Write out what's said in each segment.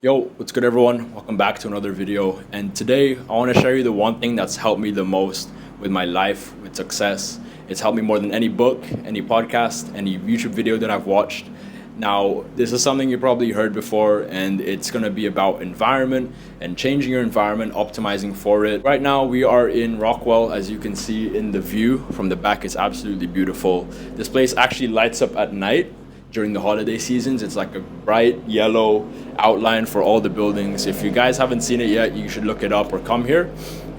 Yo, what's good everyone? Welcome back to another video. And today I want to share you the one thing that's helped me the most with my life, with success. It's helped me more than any book, any podcast, any YouTube video that I've watched. Now, this is something you probably heard before, and it's going to be about environment and changing your environment, optimizing for it. Right now, we are in Rockwell. As you can see in the view from the back, it's absolutely beautiful. This place actually lights up at night during the holiday seasons. It's like a bright yellow outline for all the buildings. If you guys haven't seen it yet, you should look it up or come here.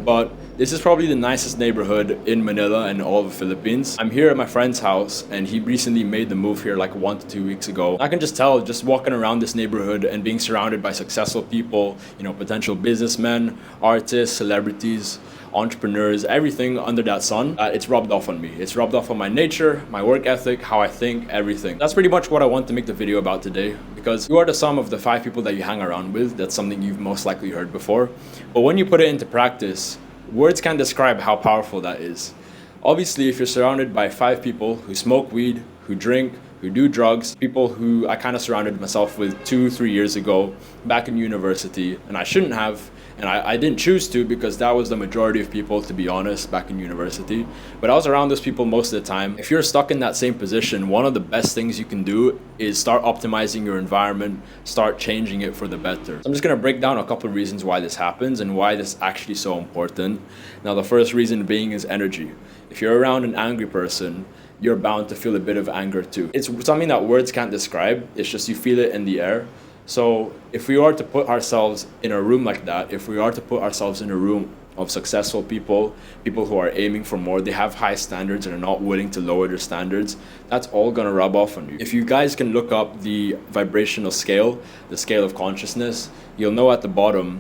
But this is probably the nicest neighborhood in Manila and all of the Philippines. I'm here at my friend's house, and he recently made the move here like 1 to 2 weeks ago. I can just tell, just walking around this neighborhood and being surrounded by successful people, potential businessmen, artists, celebrities, entrepreneurs, everything under that sun, it's rubbed off on me. It's rubbed off on my nature, my work ethic, how I think, everything. That's pretty much what I want to make the video about today, because you are the sum of the 5 people that you hang around with. That's something you've most likely heard before. But when you put it into practice, words can't describe how powerful that is. Obviously, if you're surrounded by 5 people who smoke weed, who drink, who do drugs, people who I kind of surrounded myself with 2-3 years ago back in university, and I shouldn't have, and I didn't choose to, because that was the majority of people, to be honest, back in university. But I was around those people most of the time. If you're stuck in that same position, one of the best things you can do is start optimizing your environment, start changing it for the better. So I'm just gonna break down a couple of reasons why this happens and why this is actually so important. Now, the first reason being is energy. If you're around an angry person, you're bound to feel a bit of anger too. It's something that words can't describe. It's just you feel it in the air. So if we are to put ourselves in a room like that, if we are to put ourselves in a room of successful people, people who are aiming for more, they have high standards and are not willing to lower their standards, that's all gonna rub off on you. If you guys can look up the vibrational scale, the scale of consciousness, you'll know at the bottom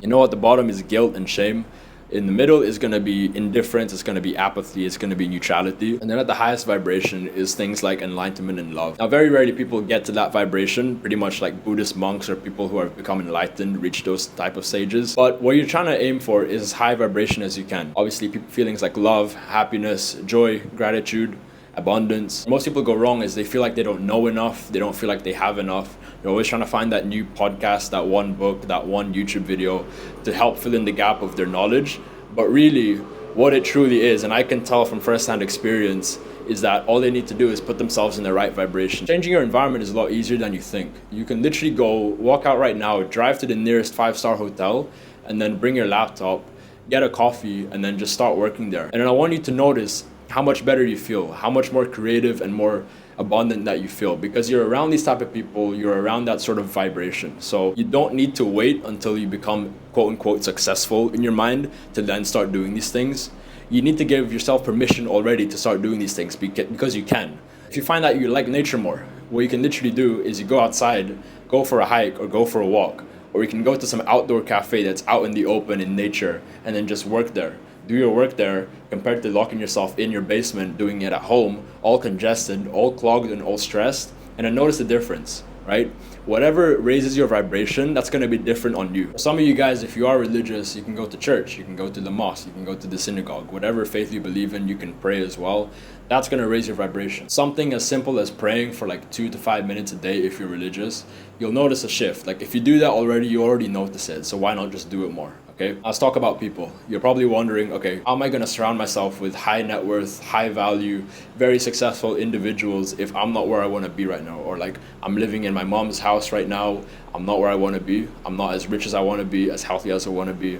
is guilt and shame. In the middle is going to be indifference, it's going to be apathy, it's going to be neutrality. And then at the highest vibration is things like enlightenment and love. Now, very rarely people get to that vibration, pretty much like Buddhist monks or people who have become enlightened reach those type of stages. But what you're trying to aim for is as high vibration as you can. Obviously, feelings like love, happiness, joy, gratitude, abundance. Most people go wrong is they feel like they don't know enough, they don't feel like they have enough. They're always trying to find that new podcast, that one book, that one YouTube video to help fill in the gap of their knowledge. But really, what it truly is, and I can tell from first-hand experience, is that all they need to do is put themselves in the right vibration. Changing your environment is a lot easier than you think. You can literally go walk out right now, drive to the nearest 5-star hotel, and then bring your laptop, get a coffee, and then just start working there. And then I want you to notice how much better you feel, how much more creative and more abundant that you feel, because you're around these type of people, you're around that sort of vibration. So you don't need to wait until you become quote unquote successful in your mind to then start doing these things. You need to give yourself permission already to start doing these things because you can. If you find that you like nature more, what you can literally do is you go outside, go for a hike or go for a walk, or you can go to some outdoor cafe that's out in the open in nature and then just work there. Do your work there compared to locking yourself in your basement, doing it at home, all congested, all clogged and all stressed. And then notice the difference, right? Whatever raises your vibration, that's going to be different on you. For some of you guys, if you are religious, you can go to church, you can go to the mosque, you can go to the synagogue, whatever faith you believe in, you can pray as well. That's going to raise your vibration. Something as simple as praying for like 2 to 5 minutes a day if you're religious, you'll notice a shift. Like if you do that already, you already notice it. So why not just do it more? Okay, let's talk about people. You're probably wondering, okay, how am I going to surround myself with high net worth, high value, very successful individuals if I'm not where I want to be right now? Or like I'm living in my mom's house right now, I'm not where I want to be, I'm not as rich as I want to be, as healthy as I want to be.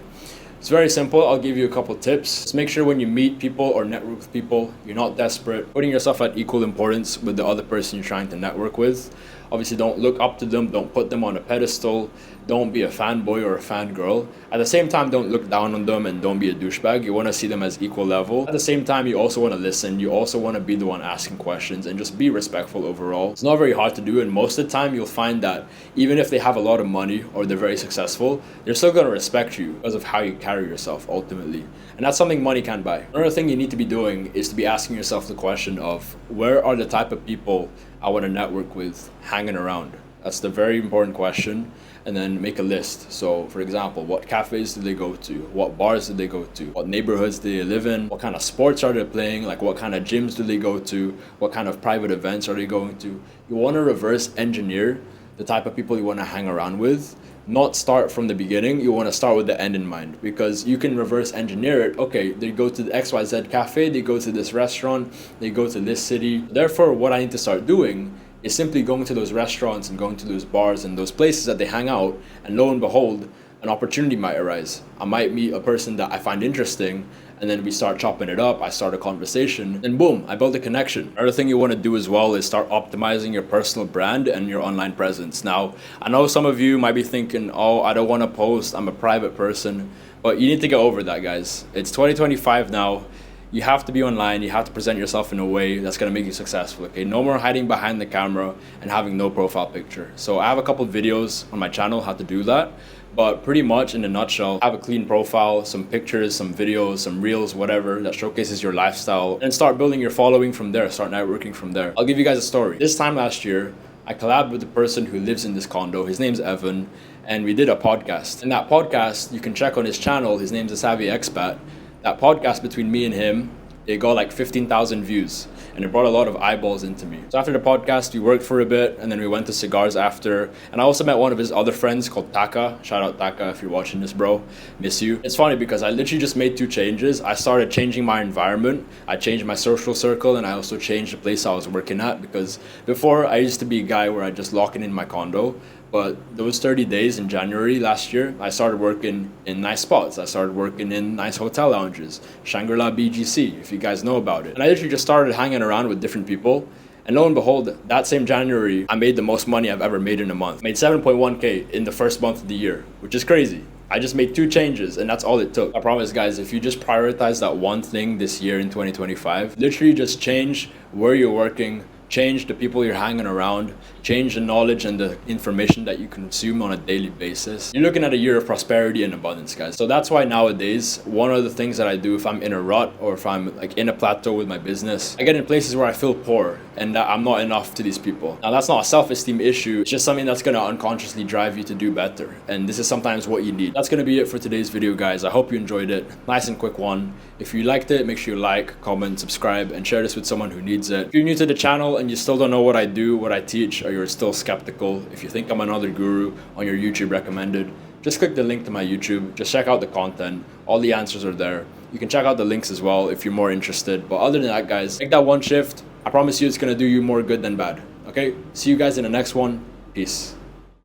It's very simple. I'll give you a couple tips. Just make sure when you meet people or network with people, you're not desperate, putting yourself at equal importance with the other person you're trying to network with. Obviously, don't look up to them, don't put them on a pedestal, don't be a fanboy or a fangirl. At the same time, don't look down on them and don't be a douchebag. You want to see them as equal level. At the same time, you also want to listen. You also want to be the one asking questions and just be respectful overall. It's not very hard to do, and most of the time, you'll find that even if they have a lot of money or they're very successful, they're still going to respect you because of how you carry yourself ultimately. And that's something money can't buy. Another thing you need to be doing is to be asking yourself the question of, where are the type of people I want to network with hanging around? That's the very important question. And then make a list. So for example, what cafes do they go to? What bars do they go to? What neighborhoods do they live in? What kind of sports are they playing? Like what kind of gyms do they go to? What kind of private events are they going to? You want to reverse engineer the type of people you want to hang around with not start from the beginning. You want to start with the end in mind, because you can reverse engineer it. Okay, they go to the XYZ cafe, they go to this restaurant, they go to this city. Therefore, what I need to start doing is simply going to those restaurants and going to those bars and those places that they hang out, and lo and behold, an opportunity might arise. I might meet a person that I find interesting, and then we start chopping it up. I start a conversation, and boom, I build a connection. Another thing you want to do as well is start optimizing your personal brand and your online presence. Now, I know some of you might be thinking, oh, I don't want to post, I'm a private person, but you need to get over that, guys. It's 2025 now. You have to be online. You have to present yourself in a way that's going to make you successful. Okay, no more hiding behind the camera and having no profile picture. So I have a couple of videos on my channel how to do that, but pretty much in a nutshell, have a clean profile, some pictures, some videos, some reels, whatever that showcases your lifestyle, and start building your following from there. Start networking from there. I'll give you guys a story. This time last year, I collabed with a person who lives in this condo. His name's Evan, and we did a podcast. In that podcast, you can check on his channel. His name's A Savvy Expat. That podcast between me and him, it got like 15,000 views, and it brought a lot of eyeballs into me. So after the podcast, we worked for a bit, and then we went to cigars after. And I also met one of his other friends called Taka. Shout out Taka if you're watching this, bro. Miss you. It's funny because I literally just made 2 changes. I started changing my environment. I changed my social circle, and I also changed the place I was working at, because before I used to be a guy where I just lock in my condo. But those 30 days in January last year, I started working in nice spots. I started working in nice hotel lounges, Shangri-La BGC, if you guys know about it. And I literally just started hanging around with different people. And lo and behold, that same January, I made the most money I've ever made in a month. Made 7.1K in the first month of the year, which is crazy. I just made 2 changes, and that's all it took. I promise, guys, if you just prioritize that one thing this year in 2025, literally just change where you're working, change the people you're hanging around, change the knowledge and the information that you consume on a daily basis. You're looking at a year of prosperity and abundance, guys. So that's why nowadays, one of the things that I do if I'm in a rut or if I'm like in a plateau with my business, I get in places where I feel poor and that I'm not enough to these people. Now, that's not a self-esteem issue. It's just something that's gonna unconsciously drive you to do better. And this is sometimes what you need. That's gonna be it for today's video, guys. I hope you enjoyed it. Nice and quick one. If you liked it, make sure you like, comment, subscribe, and share this with someone who needs it. If you're new to the channel and you still don't know what I do, what I teach, or you're still skeptical, if you think I'm another guru on your YouTube recommended, just click the link to my YouTube. Just check out the content. All the answers are there. You can check out the links as well if you're more interested. But other than that, guys, take that one shift. I promise you it's gonna do you more good than bad. Okay? See you guys in the next one. Peace.